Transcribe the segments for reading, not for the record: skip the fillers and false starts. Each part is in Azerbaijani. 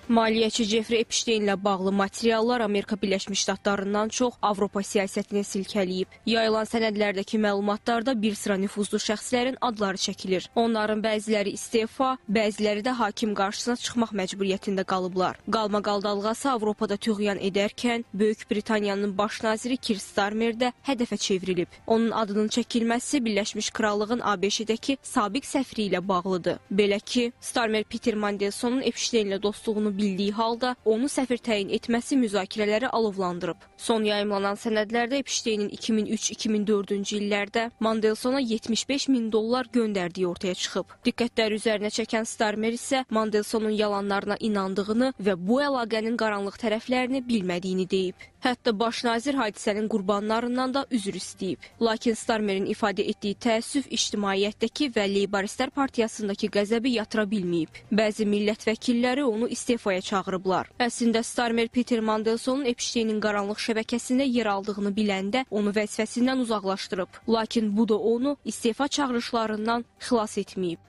Maliyyəçi Jeffrey Epstein ilə bağlı materiallar Amerika Birləşmiş Ştatlarından çox Avropa siyasətini silkələyib. Yayılan sənədlərdəki məlumatlarda bir sıra nüfuzlu şəxslərin adları çəkilir. Onların bəziləri istefa, bəziləri də hakim qarşısına çıxmaq məcburiyyətində qalıblar. Qalmaqal dalğası Avropada tüğyan edərkən, Böyük Britaniyanın baş naziri Keir Starmer də hədəfə çevrilib. Onun adının çəkilməsi Birləşmiş Krallığın ABŞ-dəki sabiq səfiri ilə bağlıdır. Belə ki, Starmer Peter Mandelsonun Epstein ilə dostluğunu bildiyi halda onu səfir təyin etməsi müzakirələri alovlandırıb. Son yayımlanan sənədlərdə Epsteinin 2003-2004-cü illərdə Mandelsona $75.000 göndərdiyi ortaya çıxıb. Diqqətləri üzərinə çəkən Starmer isə Mandelsonun yalanlarına inandığını və bu əlaqənin qaranlıq tərəflərini bilmədiyini deyib. Hətta baş nazir hadisənin qurbanlarından da üzr istəyib. Lakin Starmerin ifadə etdiyi təəssüf ictimaiyyətdəki və Leyboristlər partiyasındakı qəzəbi yatıra bilməyib. Bəzi millət vəkilləri onu istifaya çağırıblar. Əslində Starmer Peter Mandelsonun Epsteinin qaranlıq şəbəkəsində yer aldığını biləndə onu vəzifəsindən uzaqlaşdırıb. Lakin bu da onu istefa çağırışlarından xilas etməyib.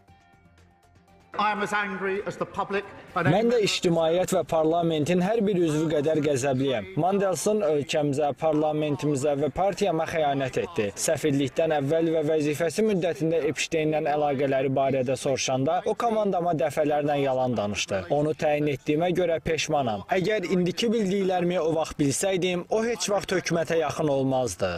Mən də ictimaiyyət və parlamentin hər bir üzvü qədər qəzəbliyəm. Mandelson ölkəmizə, parlamentimizə və partiyama xəyanət etdi. Səfirlikdən əvvəl və vəzifəsi müddətində Epsteinlə əlaqələri barədə soruşanda o komandama dəfələrlə yalan danışdı. Onu təyin etdiyimə görə peşmanam. Əgər indiki bildiklərimi o vaxt bilsəydim, o heç vaxt hökumətə yaxın olmazdı.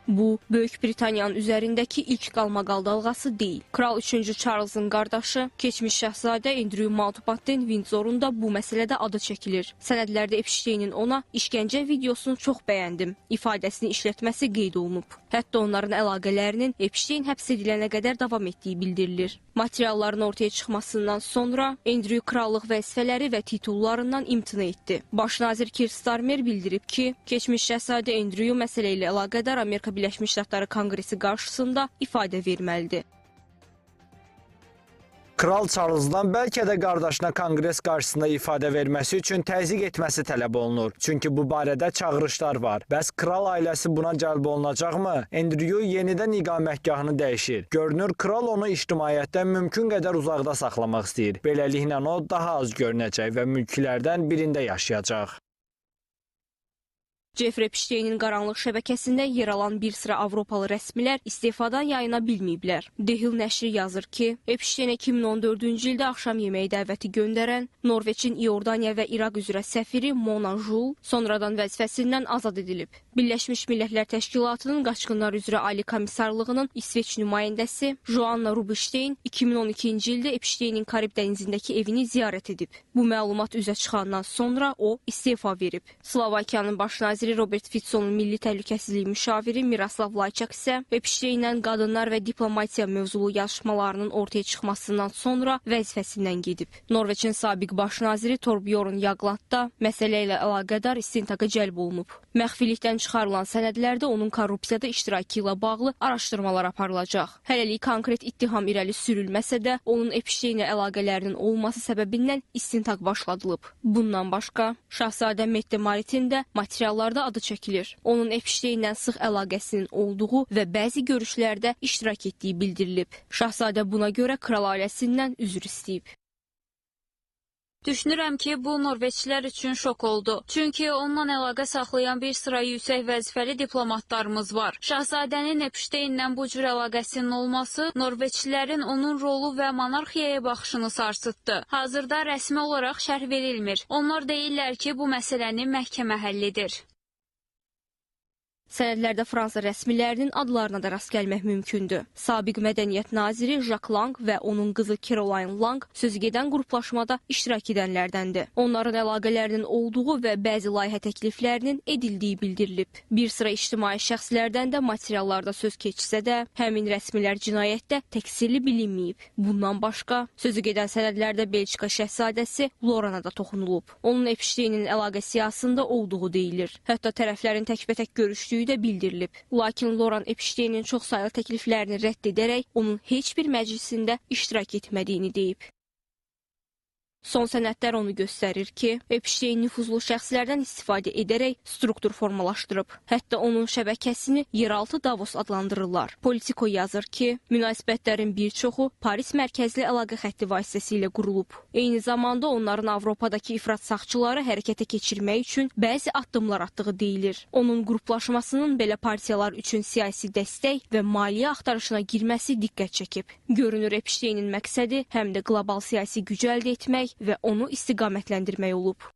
Bu, Böyük Britaniyanın üzərindəki ilk qalmaqal dalğası deyil. Kral 3-cü Charles'ın qardaşı, keçmiş şəhzadə Andrew Mountbatten Windsor'un da bu məsələdə adı çəkilir. Sənədlərdə Epsteinin ona işgəncə videosunu çox bəyəndim ifadəsini işlətməsi qeyd olunub. Hətta onların əlaqələrinin Epstein həbs edilənə qədər davam etdiyi bildirilir. Materialların ortaya çıxmasından sonra Andrew krallıq vəzifələri və titullarından imtina etdi. Baş nazir Keir Starmer bildirib ki, keçmiş şəhzadə Andrew məsələ ilə əlaqədar Amerika Birləşmiş Ştatları Konqresi qarşısında ifadə verməlidir. Kral Charles'dan bəlkə də qardaşına Konqres qarşısında ifadə verməsi üçün təzyiq etməsi tələb olunur. Çünki bu barədə çağırışlar var. Bəs kral ailəsi buna cəlb olunacaqmı? Andrew yenidən iqamətgahını dəyişir. Görünür, kral onu ictimaiyyətdən mümkün qədər uzaqda saxlamaq istəyir. Beləliklə o daha az görünəcək və mülklərdən birində yaşayacaq. Jeffrey Epsteinin qaranlıq şəbəkəsində yer alan bir sıra Avropalı rəsmilər istefadan yayına bilməyiblər. The Hill nəşri yazır ki, Epsteinə 2014-cü ildə axşam yeməyi dəvəti göndərən Norveçin İordaniya və İraq üzrə səfiri Mona Juul sonradan vəzifəsindən azad edilib. Birləşmiş Millətlər Təşkilatının Qaçqınlar üzrə Ali Komissarlığının İsveç nümayəndəsi Joanna Rubinstein 2012-ci ildə Epsteinin Karib dənizindəki evini ziyarət edib. Bu məlumat üzə çıxandan sonra o istefa verib. Slovakiyanın baş naziri Robert Fitsonun milli təhlükəsizlik müşaviri Miroslav Lajçak isə Epsteinlə qadınlar və diplomatiya mövzulu yazışmalarının ortaya çıxmasından sonra vəzifəsindən gedib. Norveçin sabiq baş naziri Torbjörn Jagland da məsələ ilə əlaqədar istintaqa cəlb olunub. Məxfilikdən çıxarılan sənədlərdə onun korrupsiyada iştirakı ilə bağlı araşdırmalar aparılacaq. Hələlik konkret ittiham irəli sürülməsə də, onun Epsteinlə əlaqələrinin olması səbəbindən istintaq başladılıb. Bundan başqa, Şahzadə Mette Maritin də materiallarda adı çəkilir. Onun Epsteinlə sıx əlaqəsinin olduğu və bəzi görüşlərdə iştirak etdiyi bildirilib. Şahzadə buna görə kral ailəsindən üzr istəyib. Düşünürəm ki, bu Norveçlilər üçün şok oldu. Çünki onunla əlaqə saxlayan bir sıra yüksək vəzifəli diplomatlarımız var. Şahzadənin Epsteinlə bu cür əlaqəsinin olması Norveçlilərin onun rolu və monarxiyaya baxışını sarsıtdı. Hazırda rəsmi olaraq şərh verilmir. Onlar deyirlər ki, bu məsələni məhkəmə həll edir. Sənədlərdə Fransa rəsmilərinin adlarına da rast gəlmək mümkündür. Sabiq mədəniyyət naziri Jacques Lang və onun qızı Caroline Lang sözügedən qruplaşmada iştirak edənlərdəndir. Onların əlaqələrinin olduğu və bəzi layihə təkliflərinin edildiyi bildirilib. Bir sıra ictimai şəxslərdən də materiallarda söz keçsə də, həmin rəsmilər cinayətdə təqsirli bilinməyib. Bundan başqa, sözügedən sənədlərdə Belçika şəhzadəsi Lorana da toxunulub. Onun Epsteinin əlaqə siyasında olduğu deyilir. Hətta tərəflərin təkbətək görüşdüyü də bildirilib. Lakin Loran Epsteinin çoxsaylı təkliflərini rədd edərək onun heç bir məclisində iştirak etmədiyini deyib. Son sənədlər onu göstərir ki, Epstein nüfuzlu şəxslərdən istifadə edərək struktur formalaşdırıb. Hətta onun şəbəkəsini yeraltı Davos adlandırırlar. Politico yazır ki, münasibətlərin bir çoxu Paris mərkəzli əlaqə xətti vasitəsilə qurulub. Eyni zamanda onların Avropadakı ifrat sağçıları hərəkətə keçirmək üçün bəzi addımlar atdığı deyilir. Onun qruplaşmasının belə partiyalar üçün siyasi dəstək və maliyyə axtarışına girməsi diqqət çəkib. Görünür, Epsteinin məqsədi həm də qlobal siyasi güc əldə etmək və onu istiqamətləndirmək olub.